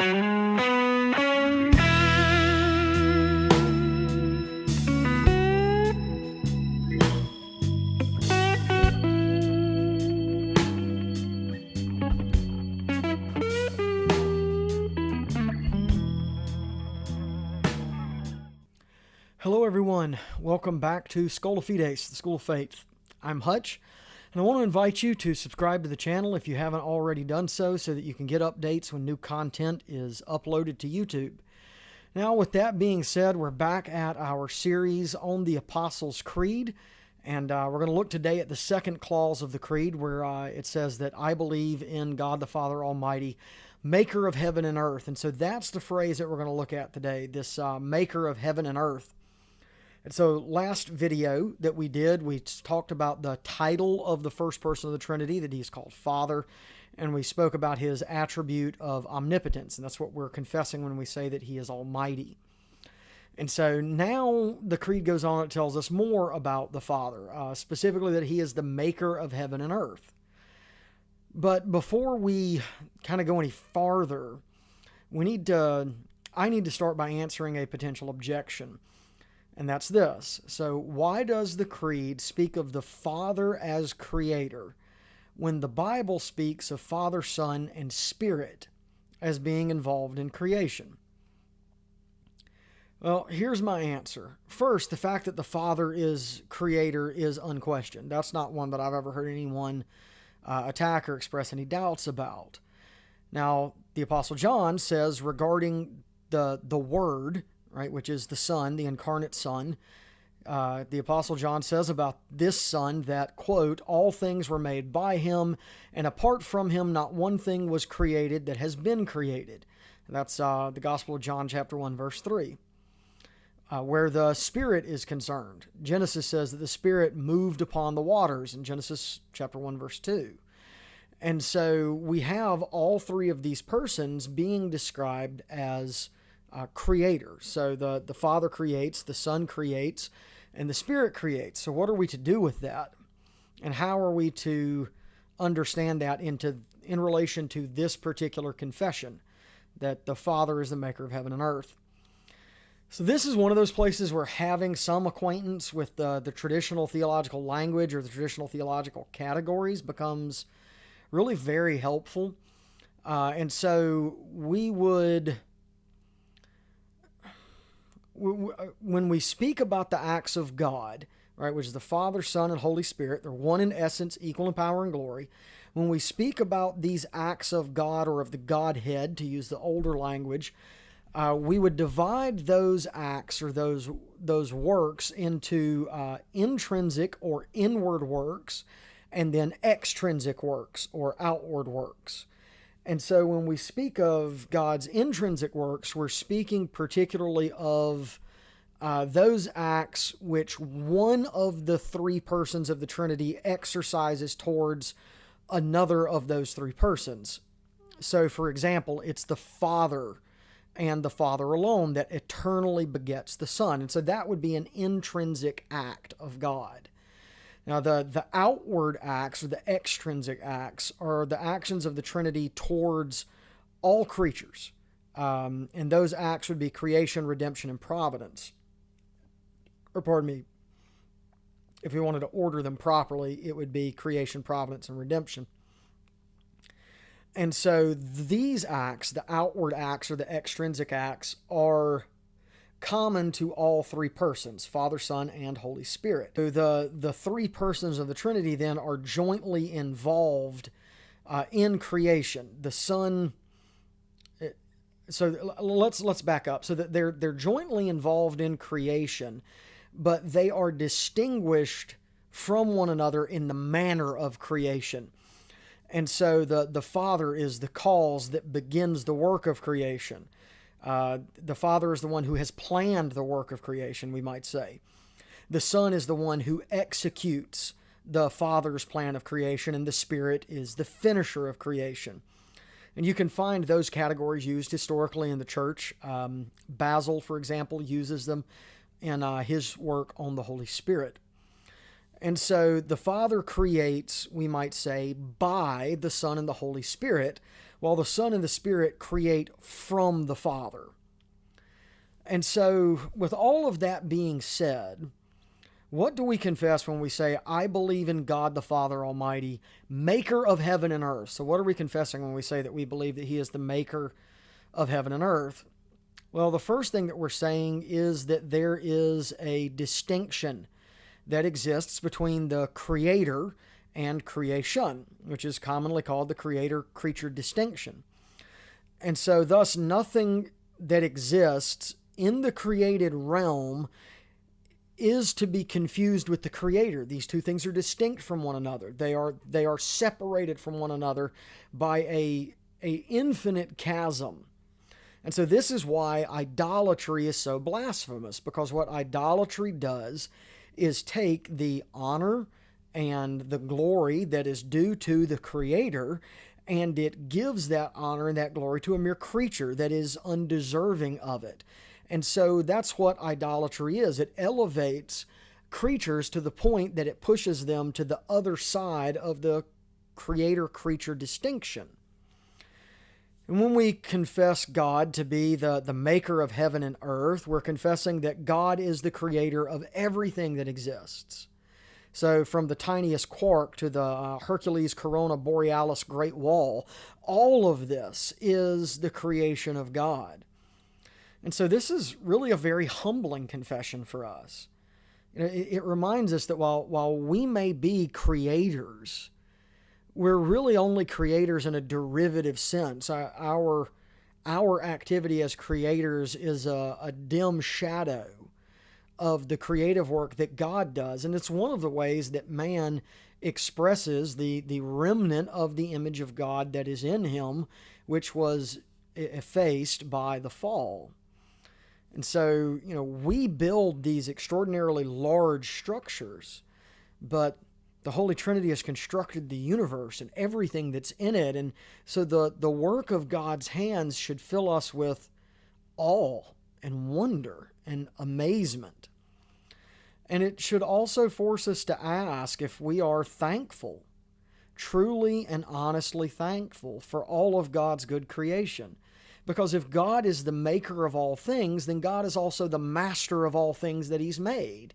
Hello everyone, welcome back to Schola Fides, the School of Faith. I'm Hutch, and I want to invite you to subscribe to the channel if you haven't already done so that you can get updates when new content is uploaded to YouTube. Now with that being said, we're back at our series on the Apostles' Creed, and we're going to look today at the second clause of the Creed where it says that I believe in God the Father Almighty, maker of heaven and earth. And so that's the phrase that we're going to look at today, this maker of heaven and earth. And so last video that we did, we talked about the title of the first person of the Trinity, that he's called Father, and we spoke about his attribute of omnipotence, and that's what we're confessing when we say that he is almighty. And so now the Creed goes on, it tells us more about the Father, specifically that he is the maker of heaven and earth. But before we kind of go any farther, I need to start by answering a potential objection. And that's this. So why does the Creed speak of the Father as creator when the Bible speaks of Father, Son, and Spirit as being involved in creation? Well, here's my answer. First, the fact that the Father is creator is unquestioned. That's not one that I've ever heard anyone attack or express any doubts about. Now, the Apostle John says regarding the Word, right, which is the Son, the incarnate Son. The Apostle John says about this Son that, quote, all things were made by him, and apart from him not one thing was created that has been created. That's the Gospel of John chapter 1, verse 3. Where the Spirit is concerned, Genesis says that the Spirit moved upon the waters in Genesis chapter 1, verse 2. And so we have all three of these persons being described as creator. So the Father creates, the Son creates, and the Spirit creates. So what are we to do with that? And how are we to understand that in relation to this particular confession, that the Father is the maker of heaven and earth? So this is one of those places where having some acquaintance with the traditional theological language or the traditional theological categories becomes really very helpful. And so we would... when we speak about the acts of God, right, which is the Father, Son, and Holy Spirit, they're one in essence, equal in power and glory. When we speak about these acts of God or of the Godhead, to use the older language, we would divide those acts or those works into intrinsic or inward works and then extrinsic works or outward works. And so when we speak of God's intrinsic works, we're speaking particularly of those acts which one of the three persons of the Trinity exercises towards another of those three persons. So, for example, it's the Father and the Father alone that eternally begets the Son. And so that would be an intrinsic act of God. Now, the outward acts, or the extrinsic acts, are the actions of the Trinity towards all creatures. And those acts would be creation, redemption, and providence. Or, pardon me, if we wanted to order them properly, it would be creation, providence, and redemption. And so these acts, the outward acts or the extrinsic acts, are common to all three persons, Father, Son, and Holy Spirit. So the three persons of the Trinity then are jointly involved in creation. The Son, so let's back up. So that they're jointly involved in creation, but they are distinguished from one another in the manner of creation. And so the Father is the cause that begins the work of creation. The Father is the one who has planned the work of creation, we might say. The Son is the one who executes the Father's plan of creation, and the Spirit is the finisher of creation. And you can find those categories used historically in the church. Basil, for example, uses them in his work on the Holy Spirit. And so the Father creates, we might say, by the Son and the Holy Spirit, while the Son and the Spirit create from the Father. And so, with all of that being said, what do we confess when we say, I believe in God the Father Almighty, maker of heaven and earth? So what are we confessing when we say that we believe that He is the maker of heaven and earth? Well, the first thing that we're saying is that there is a distinction that exists between the Creator and creation, which is commonly called the creator-creature distinction. And so thus nothing that exists in the created realm is to be confused with the Creator. These two things are distinct from one another. They are separated from one another by a infinite chasm. And so this is why idolatry is so blasphemous, because what idolatry does is take the honor and the glory that is due to the Creator, and it gives that honor and that glory to a mere creature that is undeserving of it. And so that's what idolatry is. It elevates creatures to the point that it pushes them to the other side of the creator-creature distinction. And when we confess God to be the maker of heaven and earth, we're confessing that God is the creator of everything that exists. So from the tiniest quark to the Hercules Corona Borealis Great Wall, all of this is the creation of God. And so this is really a very humbling confession for us. It reminds us that while we may be creators, we're really only creators in a derivative sense. Our activity as creators is a dim shadow of the creative work that God does. And it's one of the ways that man expresses the remnant of the image of God that is in him, which was effaced by the fall. And so, we build these extraordinarily large structures, but the Holy Trinity has constructed the universe and everything that's in it. And so the work of God's hands should fill us with awe and wonder and amazement. And it should also force us to ask if we are thankful, truly and honestly thankful for all of God's good creation. Because if God is the maker of all things, then God is also the master of all things that He's made.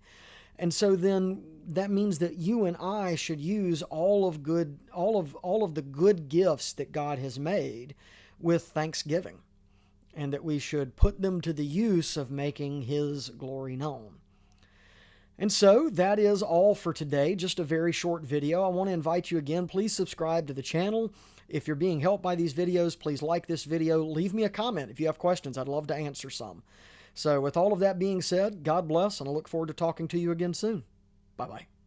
And so then that means that you and I should use all of the good gifts that God has made with thanksgiving, and that we should put them to the use of making His glory known. And so that is all for today, just a very short video. I want to invite you again, please subscribe to the channel. If you're being helped by these videos, please like this video. Leave me a comment if you have questions. I'd love to answer some. So with all of that being said, God bless, and I look forward to talking to you again soon. Bye-bye.